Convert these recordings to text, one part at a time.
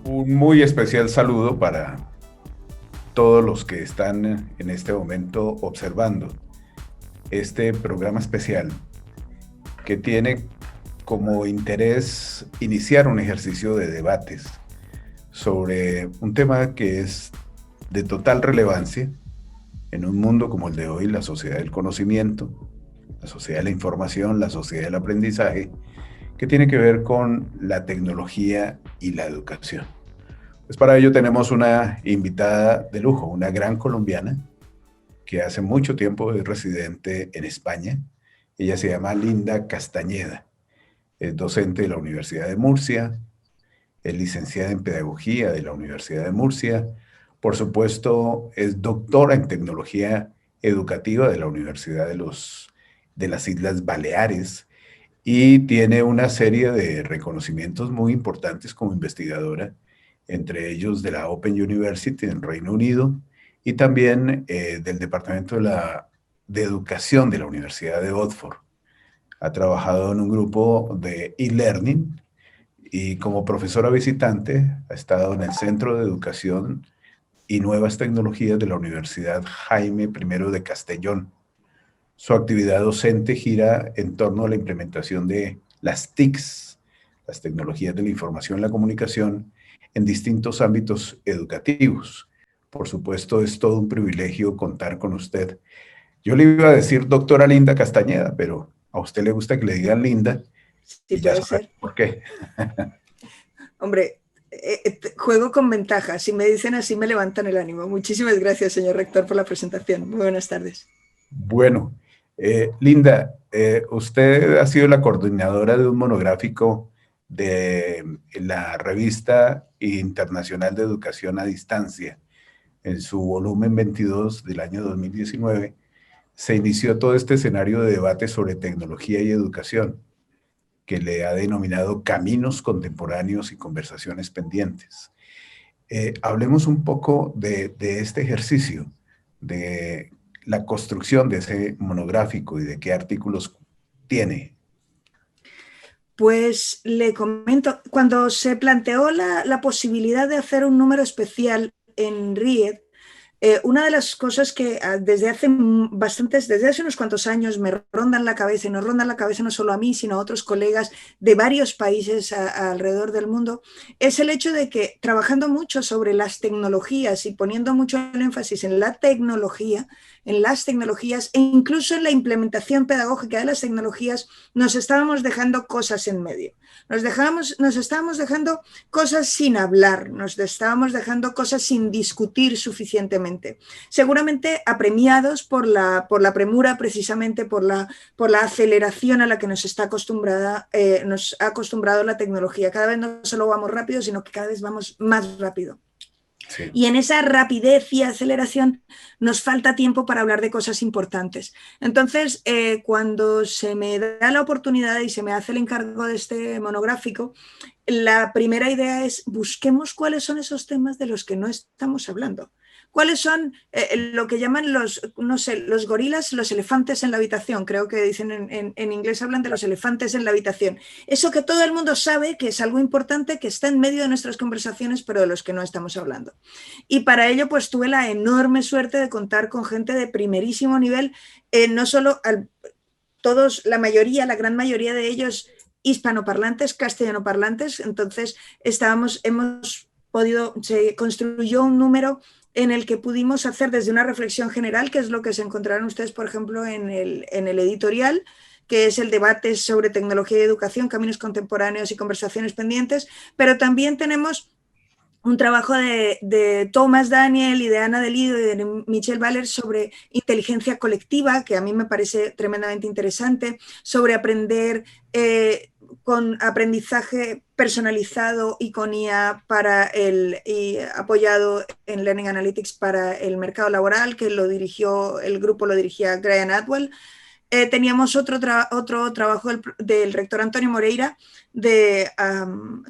Un muy especial saludo para todos los que están en este momento observando este programa especial que tiene como interés iniciar un ejercicio de debates sobre un tema que es de total relevancia en un mundo como el de hoy, la sociedad del conocimiento, la sociedad de la información, la sociedad del aprendizaje, que tiene que ver con la tecnología y la educación. Pues para ello tenemos una invitada de lujo, una gran colombiana que hace mucho tiempo es residente en España. Ella se llama Linda Castañeda, es docente de la Universidad de Murcia, es licenciada en Pedagogía de la Universidad de Murcia, por supuesto es doctora en Tecnología Educativa de la Universidad de las Islas Baleares y tiene una serie de reconocimientos muy importantes como investigadora, entre ellos de la Open University en Reino Unido y también del Departamento de Educación de la Universidad de Oxford. Ha trabajado en un grupo de e-learning y como profesora visitante ha estado en el Centro de Educación y Nuevas Tecnologías de la Universidad Jaime I de Castellón. Su actividad docente gira en torno a la implementación de las TICs, las tecnologías de la información y la comunicación, en distintos ámbitos educativos. Por supuesto, es todo un privilegio contar con usted. Yo le iba a decir doctora Linda Castañeda, pero a usted le gusta que le digan Linda Sí, y ya puede sabe ser. por qué. Hombre, juego con ventaja. Si me dicen así, me levantan el ánimo. Muchísimas gracias, señor rector, por la presentación. Muy buenas tardes. Bueno, Linda, usted ha sido la coordinadora de un monográfico de la Revista Internacional de Educación a Distancia. En su volumen 22 del año 2019, se inició todo este escenario de debate sobre tecnología y educación, que le ha denominado Caminos Contemporáneos y Conversaciones Pendientes. Hablemos un poco de este ejercicio, de la construcción de ese monográfico y de qué artículos tiene. Pues le comento, cuando se planteó la posibilidad de hacer un número especial en RIED, una de las cosas que desde hace unos cuantos años me rondan la cabeza, y nos rondan la cabeza no solo a mí, sino a otros colegas de varios países alrededor del mundo, es el hecho de que trabajando mucho sobre las tecnologías y poniendo mucho el énfasis en la tecnología, en las tecnologías e incluso en la implementación pedagógica de las tecnologías, nos estábamos dejando cosas en medio. Nos estábamos dejando cosas sin hablar, nos estábamos dejando cosas sin discutir suficientemente. Seguramente apremiados por la premura, precisamente por la aceleración a la que nos ha acostumbrado la tecnología. Cada vez no solo vamos rápido, sino que cada vez vamos más rápido. Sí. Y en esa rapidez y aceleración nos falta tiempo para hablar de cosas importantes. Entonces, cuando se me da la oportunidad y se me hace el encargo de este monográfico, la primera idea es busquemos cuáles son esos temas de los que no estamos hablando. ¿Cuáles son lo que llaman los gorilas, los elefantes en la habitación? Creo que dicen en inglés, hablan de los elefantes en la habitación. Eso que todo el mundo sabe que es algo importante, que está en medio de nuestras conversaciones, pero de los que no estamos hablando. Y para ello, pues tuve la enorme suerte de contar con gente de primerísimo nivel, no solo todos, la gran mayoría de ellos hispanoparlantes, castellanoparlantes. Entonces, se construyó un número en el que pudimos hacer desde una reflexión general, que es lo que se encontrarán ustedes, por ejemplo, en el editorial, que es el debate sobre tecnología y educación, caminos contemporáneos y conversaciones pendientes, pero también tenemos un trabajo de Thomas Daniel y de Ana Delido y de Michelle Baller sobre inteligencia colectiva, que a mí me parece tremendamente interesante, sobre aprender con aprendizaje personalizado y con IA y apoyado en Learning Analytics para el mercado laboral, que el grupo lo dirigía Graham Atwell. Teníamos otro trabajo del rector Antonio Moreira, de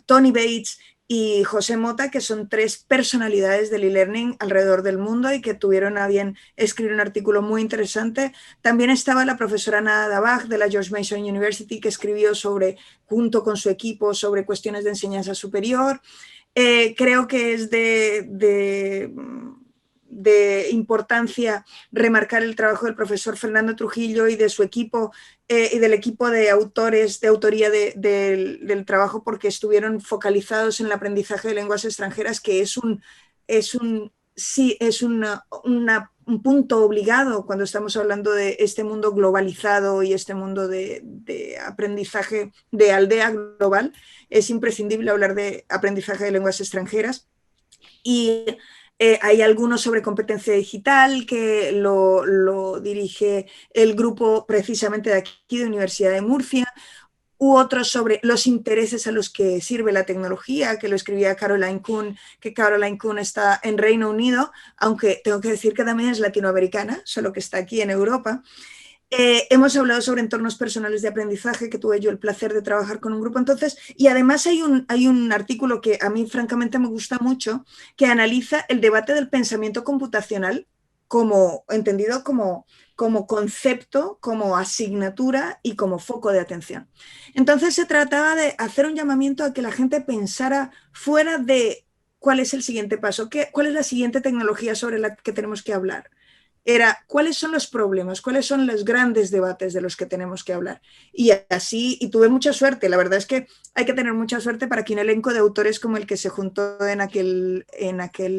Tony Bates y José Mota, que son tres personalidades del e-learning alrededor del mundo y que tuvieron a bien escribir un artículo muy interesante. También estaba la profesora Nada Dabaj de la George Mason University, que escribió junto con su equipo, sobre cuestiones de enseñanza superior. Creo que es de importancia remarcar el trabajo del profesor Fernando Trujillo y de su equipo y del equipo de autores de autoría del trabajo, porque estuvieron focalizados en el aprendizaje de lenguas extranjeras, que es un punto obligado cuando estamos hablando de este mundo globalizado y este mundo de aprendizaje de aldea global. Es imprescindible hablar de aprendizaje de lenguas extranjeras. Y hay algunos sobre competencia digital que lo dirige el grupo precisamente de aquí, de Universidad de Murcia, u otros sobre los intereses a los que sirve la tecnología, que lo escribía Caroline Kuhn, que Caroline Kuhn está en Reino Unido, aunque tengo que decir que también es latinoamericana, solo que está aquí en Europa. Hemos hablado sobre entornos personales de aprendizaje, que tuve yo el placer de trabajar con un grupo entonces, y además hay un artículo que a mí francamente me gusta mucho, que analiza el debate del pensamiento computacional entendido como concepto, como asignatura y como foco de atención. Entonces se trataba de hacer un llamamiento a que la gente pensara fuera de cuál es el siguiente paso, cuál es la siguiente tecnología sobre la que tenemos que hablar. Era cuáles son los problemas, cuáles son los grandes debates de los que tenemos que hablar. Y así, y tuve mucha suerte. La verdad es que hay que tener mucha suerte para que un elenco de autores como el que se juntó en aquel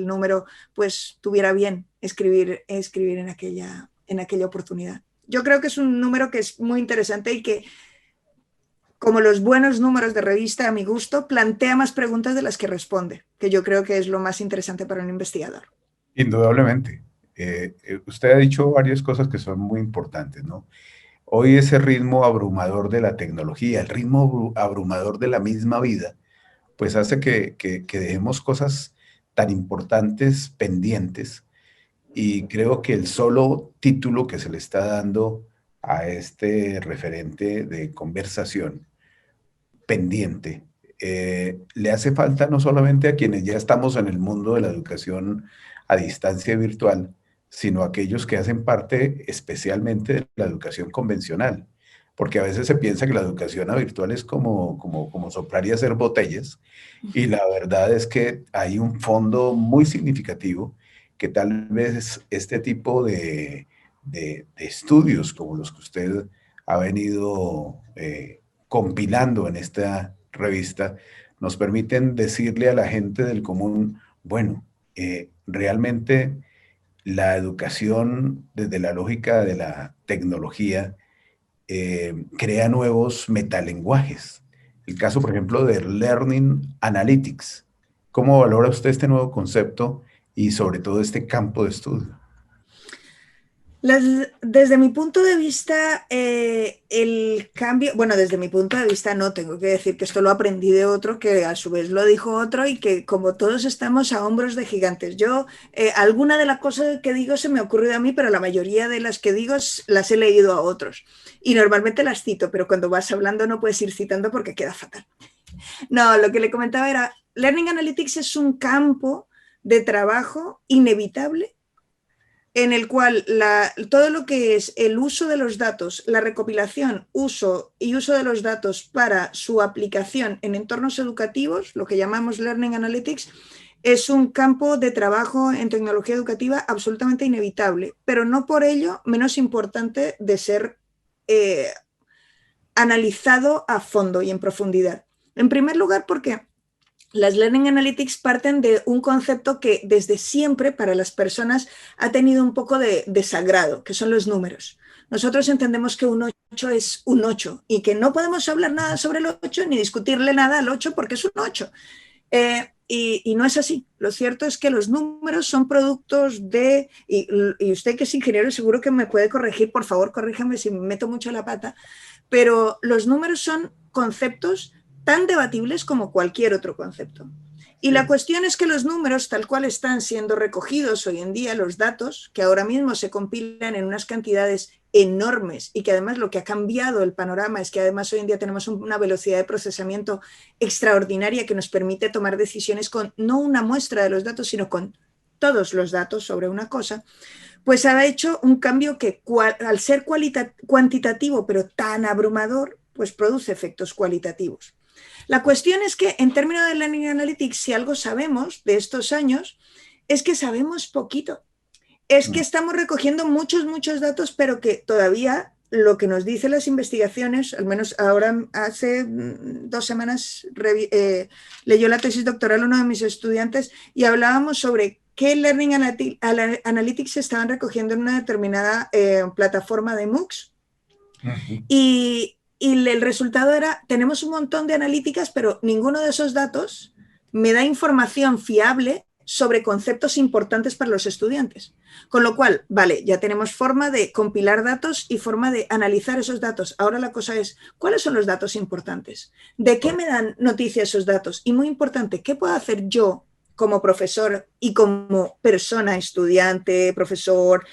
número, pues tuviera bien escribir en aquella oportunidad. Yo creo que es un número que es muy interesante y que, como los buenos números de revista, a mi gusto, plantea más preguntas de las que responde, que yo creo que es lo más interesante para un investigador. Indudablemente. Usted ha dicho varias cosas que son muy importantes, ¿no? Hoy ese ritmo abrumador de la tecnología, el ritmo abrumador de la misma vida, pues hace que dejemos cosas tan importantes pendientes, y creo que el solo título que se le está dando a este referente de conversación pendiente le hace falta no solamente a quienes ya estamos en el mundo de la educación a distancia virtual, sino a aquellos que hacen parte especialmente de la educación convencional, porque a veces se piensa que la educación a virtual es como soplar y hacer botellas, y la verdad es que hay un fondo muy significativo que tal vez este tipo de estudios como los que usted ha venido compilando en esta revista, nos permiten decirle a la gente del común, bueno, realmente la educación desde la lógica de la tecnología crea nuevos metalenguajes. El caso, por ejemplo, de Learning Analytics. ¿Cómo valora usted este nuevo concepto y sobre todo este campo de estudio? Desde mi punto de vista, el cambio, bueno, desde mi punto de vista no, tengo que decir que esto lo aprendí de otro, que a su vez lo dijo otro, y que como todos estamos a hombros de gigantes. Yo, alguna de las cosas que digo se me ha ocurrido a mí, pero la mayoría de las que digo las he leído a otros. Y normalmente las cito, pero cuando vas hablando no puedes ir citando porque queda fatal. No, lo que le comentaba era, Learning Analytics es un campo de trabajo inevitable en el cual todo lo que es el uso de los datos, la recopilación, uso de los datos para su aplicación en entornos educativos, lo que llamamos Learning Analytics, es un campo de trabajo en tecnología educativa absolutamente inevitable, pero no por ello menos importante de ser analizado a fondo y en profundidad. En primer lugar, porque las Learning Analytics parten de un concepto que desde siempre para las personas ha tenido un poco de desagrado, que son los números. Nosotros entendemos que un 8 es un 8 y que no podemos hablar nada sobre el 8 ni discutirle nada al 8 porque es un 8. Y no es así. Lo cierto es que los números son productos de, y usted que es ingeniero seguro que me puede corregir, por favor, corríjame si me meto mucho la pata, pero los números son conceptos tan debatibles como cualquier otro concepto. Y la cuestión es que los números, tal cual están siendo recogidos hoy en día, los datos, que ahora mismo se compilan en unas cantidades enormes y que además lo que ha cambiado el panorama es que además hoy en día tenemos una velocidad de procesamiento extraordinaria que nos permite tomar decisiones con no una muestra de los datos, sino con todos los datos sobre una cosa, pues ha hecho un cambio que al ser cuantitativo pero tan abrumador, pues produce efectos cualitativos. La cuestión es que en términos de Learning Analytics, si algo sabemos de estos años, es que sabemos poquito. Es que estamos recogiendo muchos datos, pero que todavía lo que nos dicen las investigaciones, al menos ahora hace 2 semanas leyó la tesis doctoral uno de mis estudiantes y hablábamos sobre qué Learning Analytics se estaban recogiendo en una determinada plataforma de MOOCs. Y el resultado era, tenemos un montón de analíticas, pero ninguno de esos datos me da información fiable sobre conceptos importantes para los estudiantes. Con lo cual, vale, ya tenemos forma de compilar datos y forma de analizar esos datos. Ahora la cosa es, ¿cuáles son los datos importantes? ¿De qué me dan noticia esos datos? Y muy importante, ¿qué puedo hacer yo como profesor y como persona, estudiante, profesor,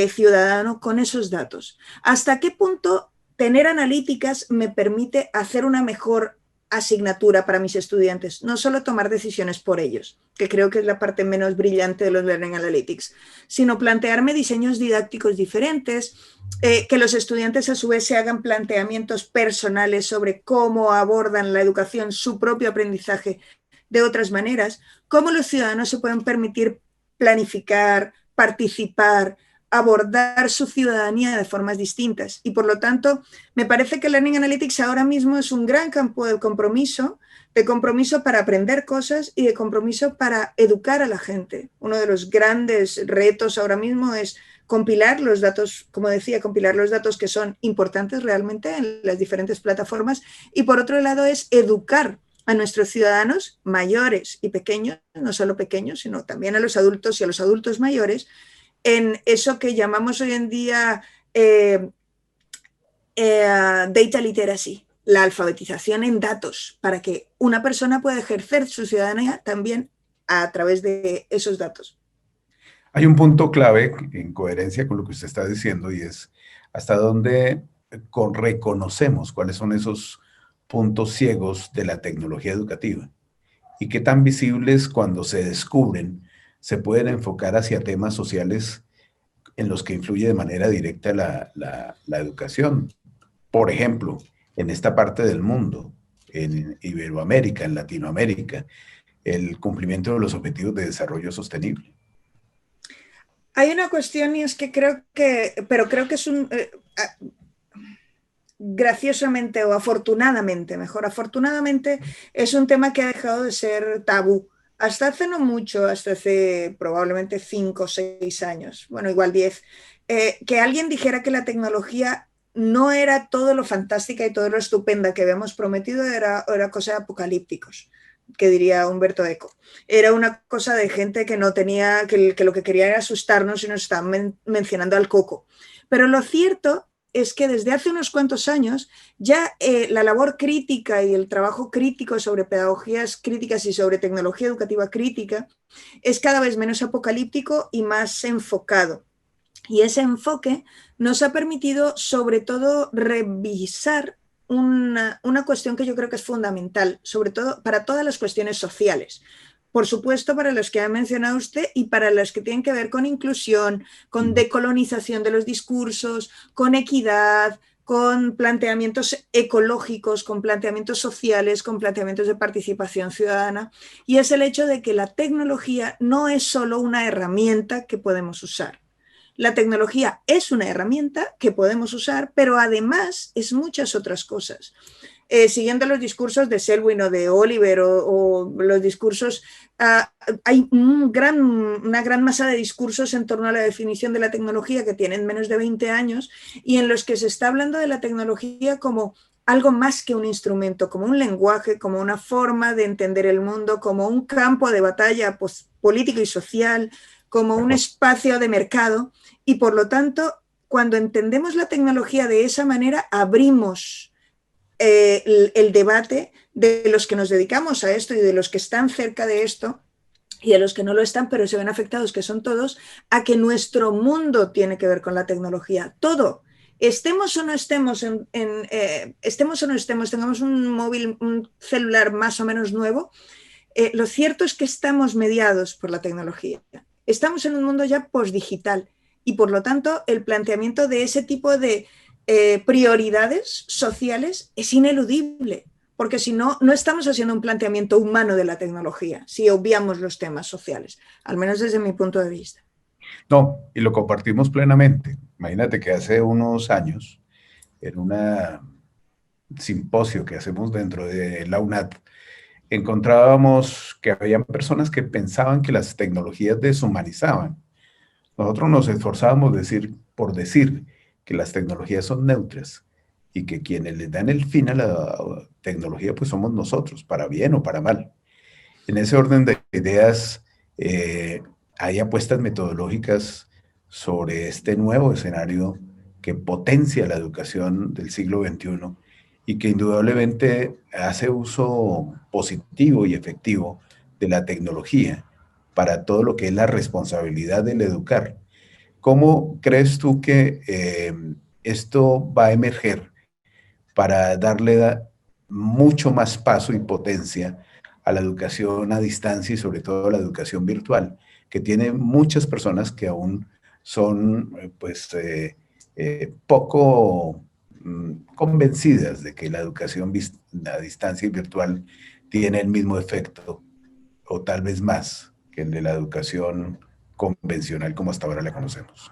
ciudadano, con esos datos? ¿Hasta qué punto tener analíticas me permite hacer una mejor asignatura para mis estudiantes? No solo tomar decisiones por ellos, que creo que es la parte menos brillante de los Learning Analytics, sino plantearme diseños didácticos diferentes, que los estudiantes a su vez se hagan planteamientos personales sobre cómo abordan la educación, su propio aprendizaje de otras maneras, cómo los ciudadanos se pueden permitir planificar, participar, abordar su ciudadanía de formas distintas. Y por lo tanto, me parece que Learning Analytics ahora mismo es un gran campo de compromiso para aprender cosas y de compromiso para educar a la gente. Uno de los grandes retos ahora mismo es compilar los datos, como decía, compilar los datos que son importantes realmente en las diferentes plataformas, y por otro lado es educar a nuestros ciudadanos mayores y pequeños, no solo pequeños, sino también a los adultos y a los adultos mayores, en eso que llamamos hoy en día data literacy, la alfabetización en datos, para que una persona pueda ejercer su ciudadanía también a través de esos datos. Hay un punto clave en coherencia con lo que usted está diciendo, y es hasta dónde reconocemos cuáles son esos puntos ciegos de la tecnología educativa y qué tan visibles, cuando se descubren, se pueden enfocar hacia temas sociales en los que influye de manera directa la educación. Por ejemplo, en esta parte del mundo, en Iberoamérica, en Latinoamérica, el cumplimiento de los objetivos de desarrollo sostenible. Hay una cuestión, y es que creo que es un... graciosamente o afortunadamente, mejor, afortunadamente es un tema que ha dejado de ser tabú. Hasta hace no mucho, hasta hace probablemente 5 o 6 años, bueno, igual 10, que alguien dijera que la tecnología no era todo lo fantástica y todo lo estupenda que habíamos prometido, era cosa de apocalípticos, que diría Humberto Eco. Era una cosa de gente que no tenía, que lo que quería era asustarnos y nos estaban mencionando al coco. Pero lo cierto es que desde hace unos cuantos años ya la labor crítica y el trabajo crítico sobre pedagogías críticas y sobre tecnología educativa crítica es cada vez menos apocalíptico y más enfocado. Y ese enfoque nos ha permitido sobre todo revisar una cuestión que yo creo que es fundamental, sobre todo para todas las cuestiones sociales. Por supuesto, para los que ha mencionado usted y para los que tienen que ver con inclusión, con decolonización de los discursos, con equidad, con planteamientos ecológicos, con planteamientos sociales, con planteamientos de participación ciudadana. Y es el hecho de que la tecnología no es solo una herramienta que podemos usar. La tecnología es una herramienta que podemos usar, pero además es muchas otras cosas. Siguiendo los discursos de Selwyn o de Oliver o los discursos, hay una gran masa de discursos en torno a la definición de la tecnología que tienen menos de 20 años y en los que se está hablando de la tecnología como algo más que un instrumento, como un lenguaje, como una forma de entender el mundo, como un campo de batalla político y social, como un espacio de mercado. Y por lo tanto, cuando entendemos la tecnología de esa manera, abrimos el debate de los que nos dedicamos a esto y de los que están cerca de esto y de los que no lo están, pero se ven afectados, que son todos, a que nuestro mundo tiene que ver con la tecnología. Todo estemos o no estemos, estemos o no estemos, tengamos un móvil, un celular más o menos nuevo, lo cierto es que estamos mediados por la tecnología. Estamos en un mundo ya postdigital y por lo tanto el planteamiento de ese tipo de prioridades sociales es ineludible, porque si no, no estamos haciendo un planteamiento humano de la tecnología, si obviamos los temas sociales, al menos desde mi punto de vista. No, y lo compartimos plenamente. Imagínate que hace unos años, en un simposio que hacemos dentro de la UNAD, encontrábamos que habían personas que pensaban que las tecnologías deshumanizaban. Nosotros nos esforzábamos por decir que las tecnologías son neutras y que quienes le dan el fin a la tecnología pues somos nosotros, para bien o para mal. En ese orden de ideas, hay apuestas metodológicas sobre este nuevo escenario que potencia la educación del siglo XXI y que indudablemente hace uso positivo y efectivo de la tecnología para todo lo que es la responsabilidad del educar. ¿Cómo crees tú que esto va a emerger para darle mucho más paso y potencia a la educación a distancia y sobre todo a la educación virtual, que tiene muchas personas que aún son poco convencidas de que la educación a distancia y virtual tiene el mismo efecto o tal vez más que el de la educación convencional como hasta ahora la conocemos?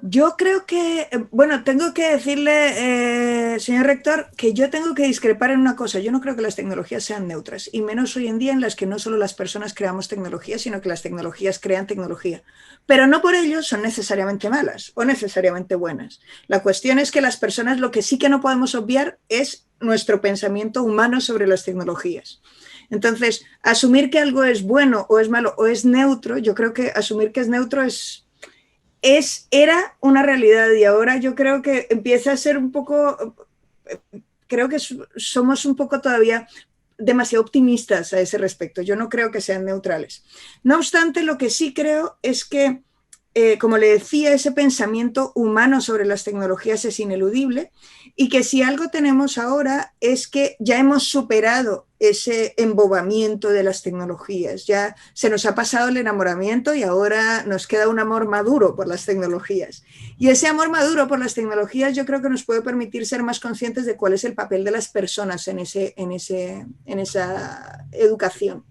Yo creo que, bueno, tengo que decirle, señor rector, que yo tengo que discrepar en una cosa. Yo no creo que las tecnologías sean neutras, y menos hoy en día en las que no solo las personas creamos tecnología, sino que las tecnologías crean tecnología. Pero no por ello son necesariamente malas o necesariamente buenas. La cuestión es que las personas, lo que sí que no podemos obviar es nuestro pensamiento humano sobre las tecnologías. Entonces, asumir que algo es bueno o es malo o es neutro, yo creo que asumir que es neutro era una realidad, y ahora yo creo que empieza a ser un poco, creo que somos un poco todavía demasiado optimistas a ese respecto. Yo no creo que sean neutrales. No obstante, lo que sí creo es que, como le decía, ese pensamiento humano sobre las tecnologías es ineludible, y que si algo tenemos ahora es que ya hemos superado ese embobamiento de las tecnologías. Ya se nos ha pasado el enamoramiento y ahora nos queda un amor maduro por las tecnologías. Y ese amor maduro por las tecnologías yo creo que nos puede permitir ser más conscientes de cuál es el papel de las personas en esa educación.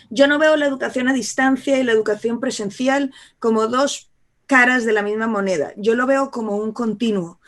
Yo no veo la educación a distancia y la educación presencial como dos caras de la misma moneda. Yo lo veo como un continuo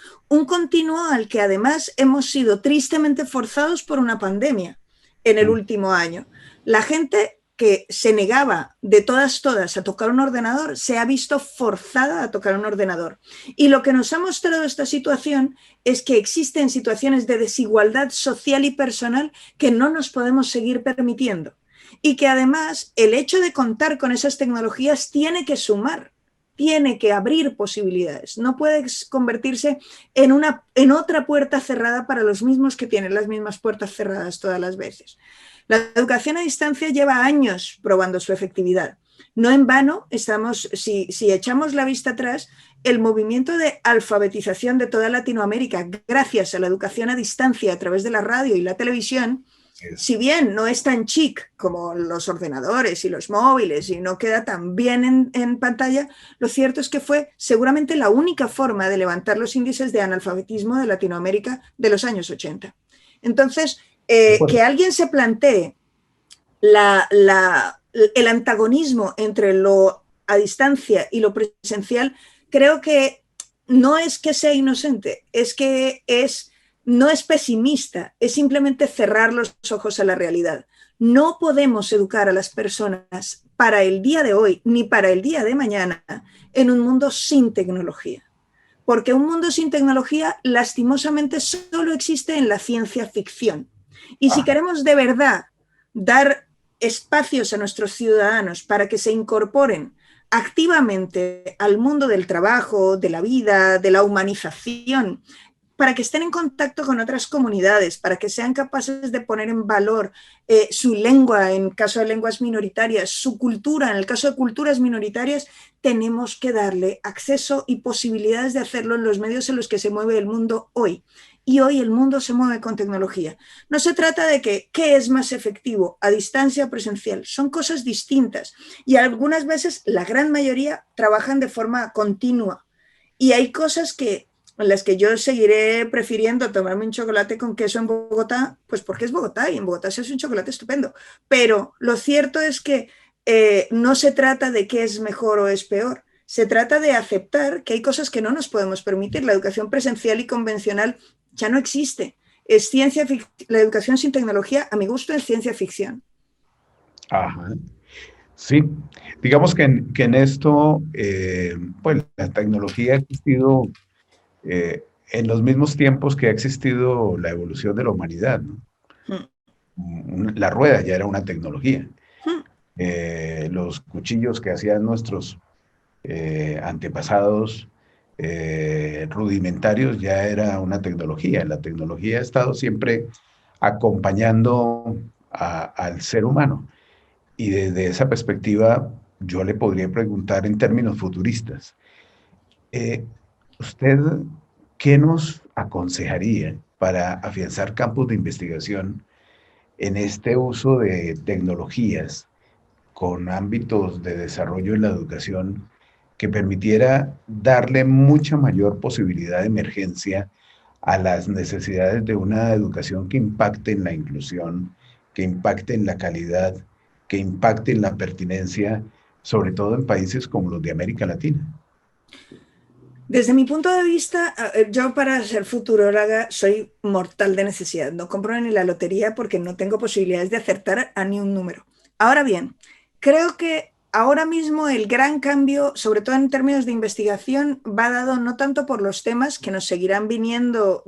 al que además hemos sido tristemente forzados por una pandemia en el último año. La gente que se negaba de todas a tocar un ordenador se ha visto forzada a tocar un ordenador. Y lo que nos ha mostrado esta situación es que existen situaciones de desigualdad social y personal que no nos podemos seguir permitiendo. Y que además el hecho de contar con esas tecnologías tiene que sumar, tiene que abrir posibilidades. No puede convertirse en otra puerta cerrada para los mismos que tienen las mismas puertas cerradas todas las veces. La educación a distancia lleva años probando su efectividad. No en vano, si echamos la vista atrás, el movimiento de alfabetización de toda Latinoamérica, gracias a la educación a distancia a través de la radio y la televisión, si bien no es tan chic como los ordenadores y los móviles y no queda tan bien en pantalla, lo cierto es que fue seguramente la única forma de levantar los índices de analfabetismo de Latinoamérica de los años 80. Entonces, que alguien se plantee el antagonismo entre lo a distancia y lo presencial, creo que no es que sea inocente, es que no es pesimista, es simplemente cerrar los ojos a la realidad. No podemos educar a las personas para el día de hoy ni para el día de mañana en un mundo sin tecnología. Porque un mundo sin tecnología lastimosamente solo existe en la ciencia ficción. Y si queremos de verdad dar espacios a nuestros ciudadanos para que se incorporen activamente al mundo del trabajo, de la vida, de la humanización, para que estén en contacto con otras comunidades, para que sean capaces de poner en valor su lengua en caso de lenguas minoritarias, su cultura en el caso de culturas minoritarias, tenemos que darle acceso y posibilidades de hacerlo en los medios en los que se mueve el mundo hoy. Y hoy el mundo se mueve con tecnología. No se trata de que qué es más efectivo, a distancia o presencial. Son cosas distintas. Y algunas veces, la gran mayoría, trabajan de forma continua. Y hay cosas en las que yo seguiré prefiriendo tomarme un chocolate con queso en Bogotá, pues porque es Bogotá y en Bogotá se hace un chocolate estupendo. Pero lo cierto es que no se trata de qué es mejor o es peor. Se trata de aceptar que hay cosas que no nos podemos permitir. La educación presencial y convencional ya no existe. Es la educación sin tecnología, a mi gusto, es ciencia ficción. Ajá. Sí, digamos que en esto, pues la tecnología ha existido en los mismos tiempos que ha existido la evolución de la humanidad, ¿no? La rueda ya era una tecnología. Los cuchillos que hacían nuestros antepasados rudimentarios ya era una tecnología. La tecnología ha estado siempre acompañando al ser humano. Y desde esa perspectiva, yo le podría preguntar en términos futuristas, eh, ¿usted qué nos aconsejaría para afianzar campos de investigación en este uso de tecnologías con ámbitos de desarrollo en la educación que permitiera darle mucha mayor posibilidad de emergencia a las necesidades de una educación que impacte en la inclusión, que impacte en la calidad, que impacte en la pertinencia, sobre todo en países como los de América Latina? Desde mi punto de vista, yo para ser futuróloga soy mortal de necesidad. No compro ni la lotería porque no tengo posibilidades de acertar a ni un número. Ahora bien, creo que ahora mismo el gran cambio, sobre todo en términos de investigación, va dado no tanto por los temas que nos seguirán viniendo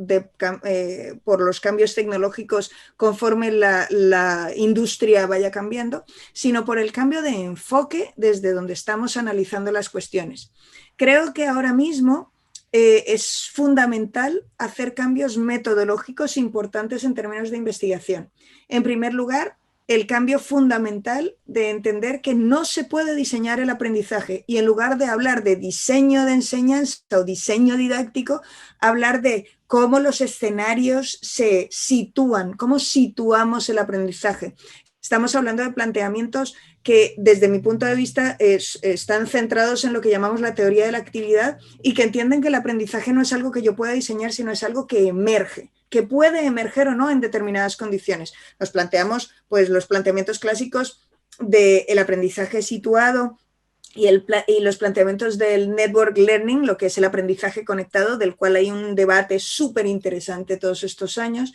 por los cambios tecnológicos conforme la industria vaya cambiando, sino por el cambio de enfoque desde donde estamos analizando las cuestiones. Creo que ahora mismo es fundamental hacer cambios metodológicos importantes en términos de investigación. En primer lugar, el cambio fundamental de entender que no se puede diseñar el aprendizaje y en lugar de hablar de diseño de enseñanza o diseño didáctico, hablar de cómo los escenarios se sitúan, cómo situamos el aprendizaje. Estamos hablando de planteamientos que desde mi punto de vista están centrados en lo que llamamos la teoría de la actividad y que entienden que el aprendizaje no es algo que yo pueda diseñar, sino es algo que emerge, que puede emerger o no en determinadas condiciones. Nos planteamos pues, los planteamientos clásicos del aprendizaje situado y los planteamientos del network learning, lo que es el aprendizaje conectado, del cual hay un debate súper interesante todos estos años,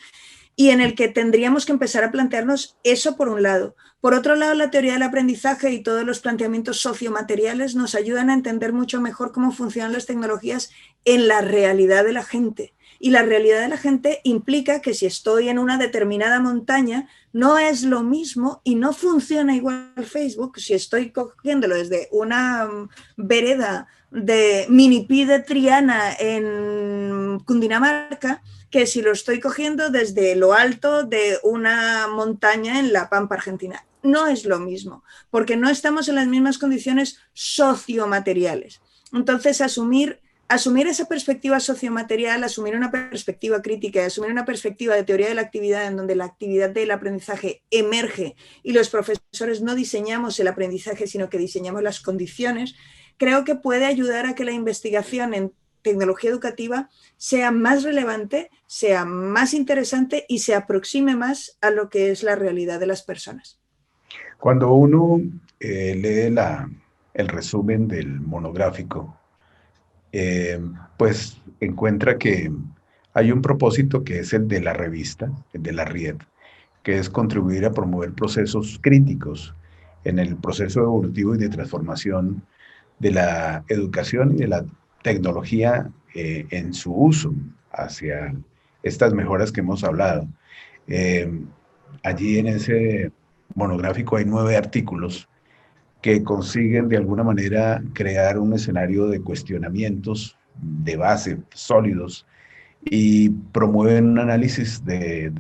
y en el que tendríamos que empezar a plantearnos eso por un lado. Por otro lado, la teoría del aprendizaje y todos los planteamientos sociomateriales nos ayudan a entender mucho mejor cómo funcionan las tecnologías en la realidad de la gente. Y la realidad de la gente implica que si estoy en una determinada montaña, no es lo mismo y no funciona igual Facebook si estoy cogiéndolo desde una vereda de Minipí de Triana en Cundinamarca, que si lo estoy cogiendo desde lo alto de una montaña en la Pampa Argentina. No es lo mismo, porque no estamos en las mismas condiciones sociomateriales. Entonces, asumir esa perspectiva sociomaterial, asumir una perspectiva crítica, asumir una perspectiva de teoría de la actividad en donde la actividad del aprendizaje emerge y los profesores no diseñamos el aprendizaje, sino que diseñamos las condiciones, creo que puede ayudar a que la investigación en tecnología educativa sea más relevante, sea más interesante y se aproxime más a lo que es la realidad de las personas. Cuando uno lee el resumen del monográfico, pues encuentra que hay un propósito que es el de la revista, el de la RIED, que es contribuir a promover procesos críticos en el proceso evolutivo y de transformación de la educación y de la tecnología en su uso hacia estas mejoras que hemos hablado. Eh, Allí en ese monográfico hay 9 artículos que consiguen de alguna manera crear un escenario de cuestionamientos de base sólidos y promueven un análisis de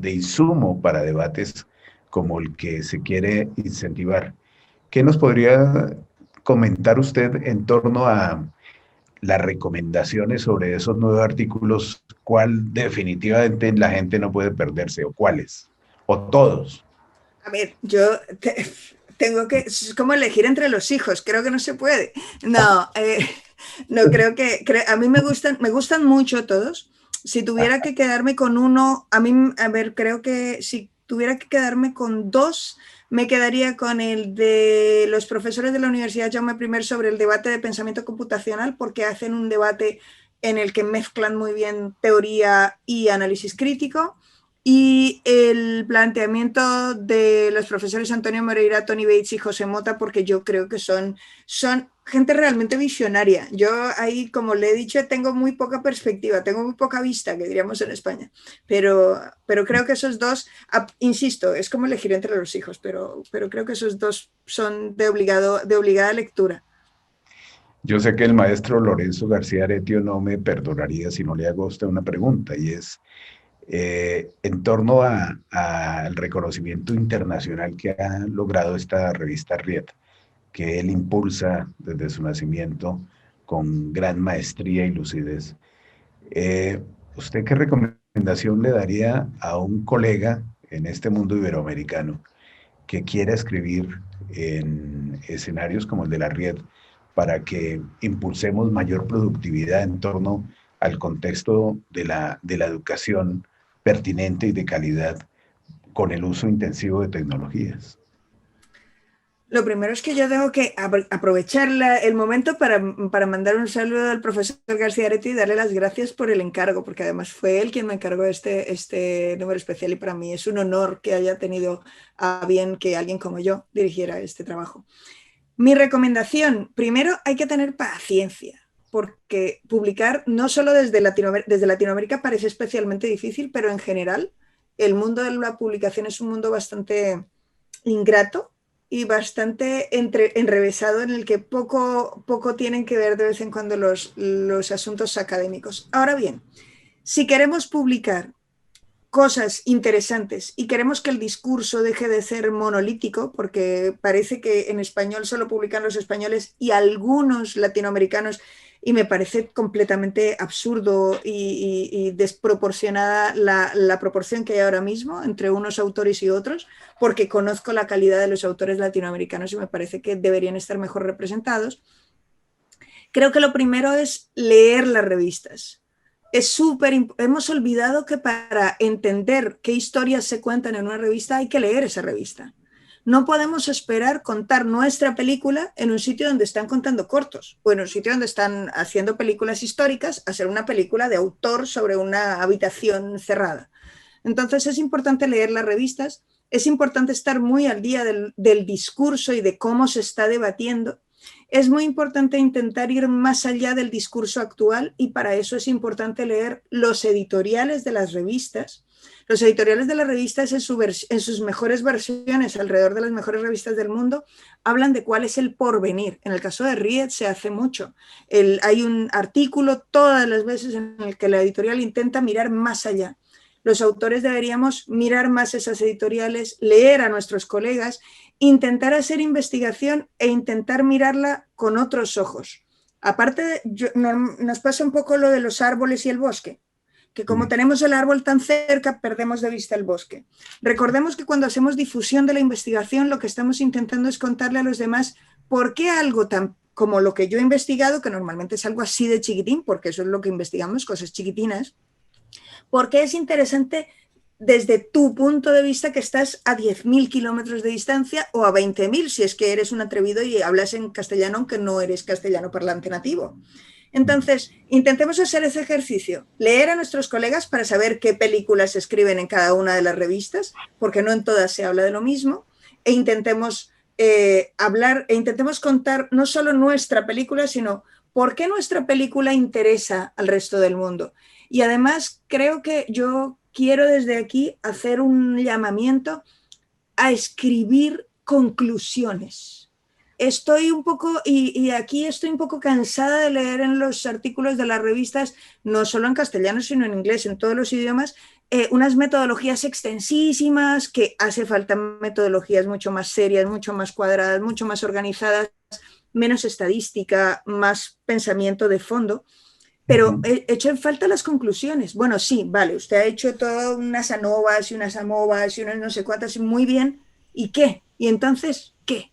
insumo para debates como el que se quiere incentivar. ¿Qué nos podría comentar usted en torno a las recomendaciones sobre esos 9 artículos? ¿Cuál definitivamente la gente no puede perderse o cuáles? ¿O todos? A ver, tengo que, es como elegir entre los hijos, creo que no se puede. No, no creo que, a mí me gustan mucho todos. Si tuviera que quedarme con uno, a mí, a ver, creo que si tuviera que quedarme con dos, me quedaría con el de los profesores de la Universidad Jaume I sobre el debate de pensamiento computacional, porque hacen un debate en el que mezclan muy bien teoría y análisis crítico. Y el planteamiento de los profesores Antonio Moreira, Tony Bates y José Mota, porque yo creo que son gente realmente visionaria. Yo ahí, como le he dicho, tengo muy poca perspectiva, tengo muy poca vista, que diríamos en España. Pero creo que esos dos, insisto, es como elegir entre los hijos, pero creo que esos dos son de obligada lectura. Yo sé que el maestro Lorenzo García Aretio no me perdonaría si no le hago a usted una pregunta, y es en torno al reconocimiento internacional que ha logrado esta revista Riet, que él impulsa desde su nacimiento con gran maestría y lucidez. Eh, ¿Usted qué recomendación le daría a un colega en este mundo iberoamericano que quiera escribir en escenarios como el de la Riet para que impulsemos mayor productividad en torno al contexto de la educación pertinente y de calidad con el uso intensivo de tecnologías? Lo primero es que yo tengo que aprovechar el momento para mandar un saludo al profesor García Areto y darle las gracias por el encargo, porque además fue él quien me encargó este número especial y para mí es un honor que haya tenido a bien que alguien como yo dirigiera este trabajo. Mi recomendación, primero hay que tener paciencia, porque publicar no solo desde Latinoamérica parece especialmente difícil, pero en general el mundo de la publicación es un mundo bastante ingrato y bastante enrevesado en el que poco tienen que ver de vez en cuando los asuntos académicos. Ahora bien, si queremos publicar cosas interesantes y queremos que el discurso deje de ser monolítico, porque parece que en español solo publican los españoles y algunos latinoamericanos, y me parece completamente absurdo y desproporcionada la proporción que hay ahora mismo entre unos autores y otros, porque conozco la calidad de los autores latinoamericanos y me parece que deberían estar mejor representados. Creo que lo primero es leer las revistas. Hemos olvidado que para entender qué historias se cuentan en una revista hay que leer esa revista. No podemos esperar contar nuestra película en un sitio donde están contando cortos o en un sitio donde están haciendo películas históricas a ser una película de autor sobre una habitación cerrada. Entonces es importante leer las revistas, es importante estar muy al día del discurso y de cómo se está debatiendo. Es muy importante intentar ir más allá del discurso actual y para eso es importante leer los editoriales de las revistas. Los editoriales de las revistas en sus mejores versiones, alrededor de las mejores revistas del mundo, hablan de cuál es el porvenir. En el caso de Riet se hace mucho. Hay un artículo todas las veces en el que la editorial intenta mirar más allá. Los autores deberíamos mirar más esas editoriales, leer a nuestros colegas, intentar hacer investigación e intentar mirarla con otros ojos. Aparte, nos pasa un poco lo de los árboles y el bosque, que como tenemos el árbol tan cerca, perdemos de vista el bosque. Recordemos que cuando hacemos difusión de la investigación, lo que estamos intentando es contarle a los demás por qué algo tan como lo que yo he investigado, que normalmente es algo así de chiquitín, porque eso es lo que investigamos, cosas chiquitinas, porque es interesante desde tu punto de vista que estás a 10.000 kilómetros de distancia o a 20.000 si es que eres un atrevido y hablas en castellano aunque no eres castellano parlante nativo. Entonces, intentemos hacer ese ejercicio, leer a nuestros colegas para saber qué películas se escriben en cada una de las revistas, porque no en todas se habla de lo mismo, e intentemos hablar e intentemos contar no solo nuestra película, sino por qué nuestra película interesa al resto del mundo. Y además creo que yo quiero desde aquí hacer un llamamiento a escribir conclusiones. estoy un poco, y aquí estoy un poco cansada de leer en los artículos de las revistas, no solo en castellano, sino en inglés, en todos los idiomas, unas metodologías extensísimas, que hace falta metodologías mucho más serias, mucho más cuadradas, mucho más organizadas, menos estadística, más pensamiento de fondo. Pero he hecho en falta las conclusiones. Bueno, sí, vale, usted ha hecho todas unas ANOVAs y unas AMOVAs y unas no sé cuántas, muy bien. ¿Y qué? ¿Y entonces qué?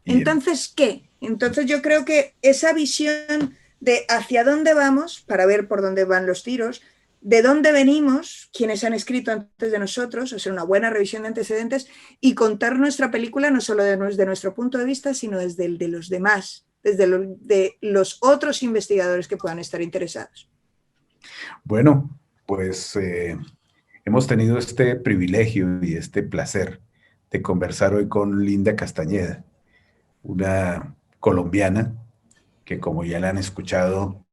Bien. Entonces, ¿qué? Entonces yo creo que esa visión de hacia dónde vamos, para ver por dónde van los tiros, de dónde venimos, quienes han escrito antes de nosotros, hacer una buena revisión de antecedentes y contar nuestra película no solo de nuestro punto de vista, sino desde el de los demás, desde de los otros investigadores que puedan estar interesados. Bueno, pues hemos tenido este privilegio y este placer de conversar hoy con Linda Castañeda, una colombiana que, como ya la han escuchado,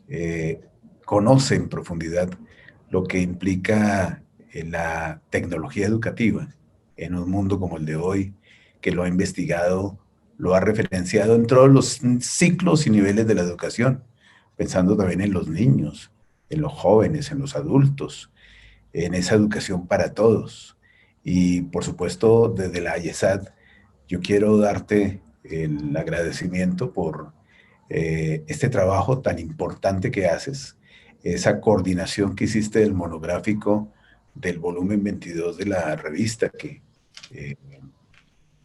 eh, conoce en profundidad lo que implica la tecnología educativa en un mundo como el de hoy, que lo ha investigado, lo ha referenciado en todos los ciclos y niveles de la educación, pensando también en los niños, en los jóvenes, en los adultos, en esa educación para todos. Y por supuesto, desde la IESAD, yo quiero darte el agradecimiento por este trabajo tan importante que haces, esa coordinación que hiciste del monográfico del volumen 22 de la revista, que eh,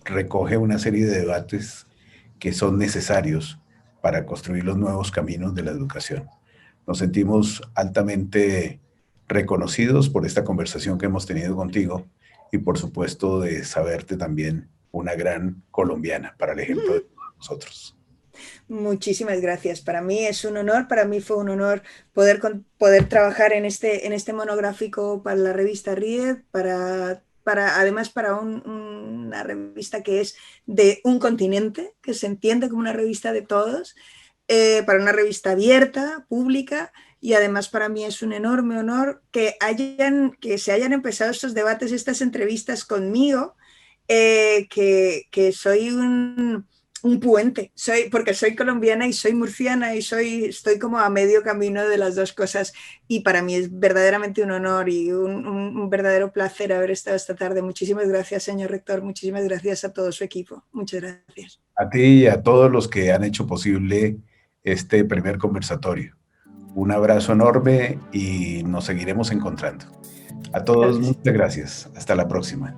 recoge una serie de debates que son necesarios para construir los nuevos caminos de la educación. Nos sentimos altamente reconocidos por esta conversación que hemos tenido contigo y por supuesto de saberte también una gran colombiana para el ejemplo de todos nosotros. Muchísimas gracias. Para mí es un honor, para mí fue un honor poder trabajar en este monográfico para la revista Ried, además para una revista que es de un continente, que se entiende como una revista de todos, para una revista abierta, pública, y además para mí es un enorme honor que se hayan empezado estos debates, estas entrevistas conmigo, que soy un puente, porque soy colombiana y soy murciana y estoy como a medio camino de las dos cosas, y para mí es verdaderamente un honor y un verdadero placer haber estado esta tarde. Muchísimas gracias, señor rector, muchísimas gracias a todo su equipo. Muchas gracias. A ti y a todos los que han hecho posible este primer conversatorio. Un abrazo enorme y nos seguiremos encontrando. A Claro todos, que sí. muchas gracias. Hasta la próxima.